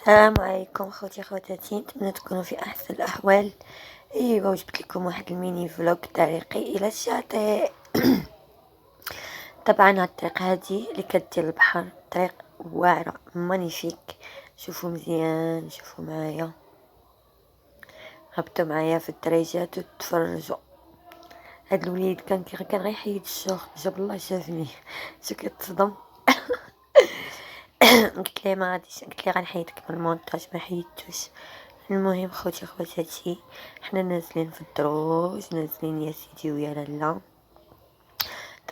السلام عليكم خوتي خواتاتي، نتمنى تكونوا في احسن الاحوال. ايوا وجبت لكم واحد الميني فلوق طريقي الى الشاطئ. طبعا هاد الطريق هادي اللي كدير البحر، طريق واعره مانيفيك. شوفوا مزيان، شوفوا معايا، هبطوا معايا في الدريجات وتفرجوا. هاد الوليد كان غيحيد الشوخ، جاب الله شافني شو كتصدم. قلت ليه ما غاديش، قلت ليه غنحيدك من المونتاج، ما حيدتوش. المهم خوتي خواتاتي، حنا نازلين في الدروج، نازلين يا سيدي ويا لالا.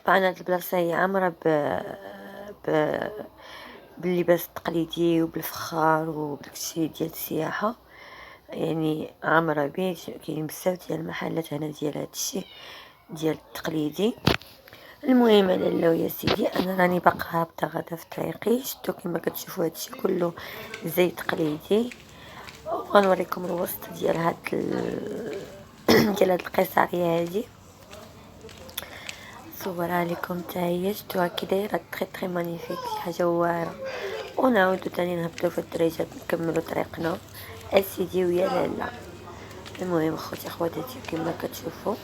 طبعا هاد البلاصه هي عامره ب... باللباس التقليدي وبالفخار وبداكشي ديال السياحه، يعني عامره به. كاين بزاف ديال المحلات هنا ديال هادشي ديال التقليدي. المهم لالا ويا سيدي، انا راني باقا هابطه غدا في طريقي. شتو كما كتشوفوا هادشي كله زي تقليدي. غنوريكم الوسط ديال ديال هاد القيصريه هادي، صورها لكم حتى هي. شتوها كي دايره تري مانيفيك، شي حاجه واعره. ونعاودو تاني نهبطو في الدريجات نكملو طريقنا اسيدي ويا لالا. المهم خوتي خواتاتي، كما كتشوفوا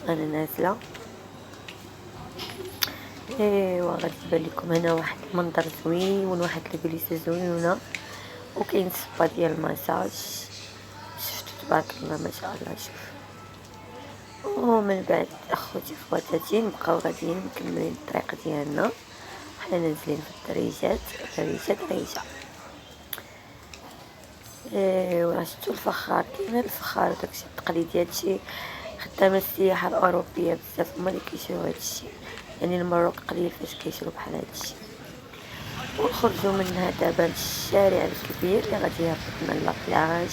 انا نازله. ايوا غادي تبان لكم هنا واحد المنظر زوين، واحد البليسه زوينه، وكاين سبا ديال الماساج. شفتوا تبارك الله ما شاء الله. شوف، ومن بعد اخوتي خواتاتي نبقاو غاديين مكملين الطريق ديالنا. حنا نازلين في الدريجات، دريجه. ايوا شفتوا الفخار، كاين الفخار داكشي التقليدي. هادشي خدامه السياحه الاوروبيه بزاف هما اللي كيشريو هادشي، يعني المروك قليل فاش كيشرو بحال هادشي. ونخرجوا منها دابا للشارع الكبير اللي غادي يهبطنا لابلاج.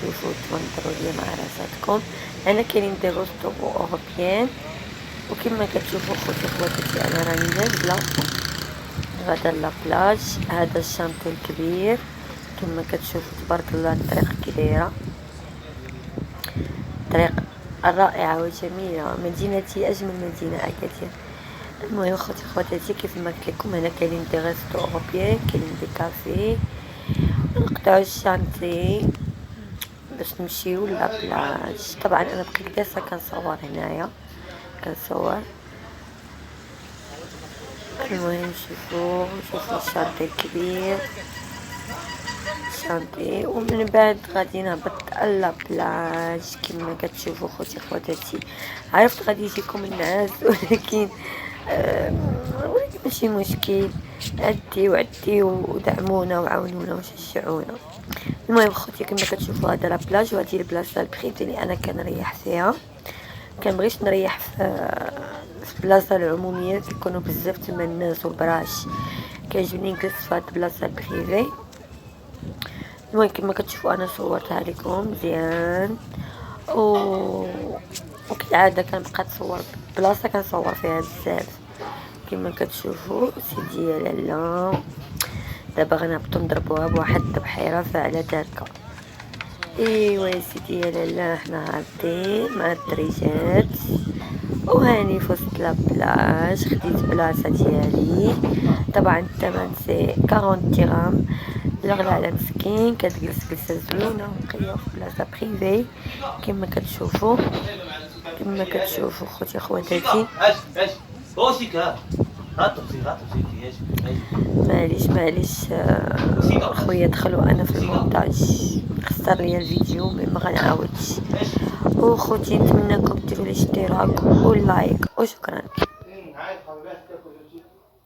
شوفوا تمنظروا ليا مع راساتكم. هنا كاينين دي روستو اوروبيان، وكما كتشوفوا خوتي خواتاتي انا راني نازله غدا لابلاج. هذا الشانطي الكبير كما كتشوفوا تبارك الله. الطريق كي دايره، طريق رائعه وجميله. مدينتي اجمل مدينه اكادير. المهم خوتي خواتاتي، كيف ما قلت لكم هنا كاينين دي ريستو اوروبيان، كاينين دي كافي. نقطعوا الشانطي باش نمشيو لابلاج. طبعا انا بقيت جالسه كنصور هنايا، كنصور. المهم شوفوا الشانطي الكبير، الشانطي. ومن بعد غادي نهبط لابلاج كما كتشوفوا خوتي خواتاتي. عرفت غادي يجيكم النعاس، ولكن ماشي مشكل. عدي ودعمونا وعاونونا وشجعونا. المهم خوتي، كما كتشوفوا هذا لابلاج، وهذه البلاصه البخيت اللي انا كنريح فيها. كنبغيش نريح في البلاصه العموميه كيكونوا بزاف تما الناس والبراش. كيعجبني نجلس في هاد البلاصه البريفي. المهم كما كتشوفوا انا صورتها لكم مزيان، وكالعاده كنبقى تصور بلاصه كنصور فيها بزاف. كما كتشوفوا سيدي يا لالا، دابا غنهبطوا نضربوها بواحد البحيره فاعله داركه. ايوا يا سيدي يا لالا، حنا هابطين مع الدريجات وهاني في وسط لابلاج. خديت بلاصه ديالي. طبعا الثمن سي 40 درهم. الاغلى على مسكين. كتجلس جلسه زوينه ونقيه في بلاصه بريفي كما كتشوفوا. خوتي خواتاتي، معليش خويا دخلوا انا في المونتاج، خسر ليا الفيديو ما غنعاودش. وخوتي نتمنىكم ديروا الاشتراك واللايك وشكرا.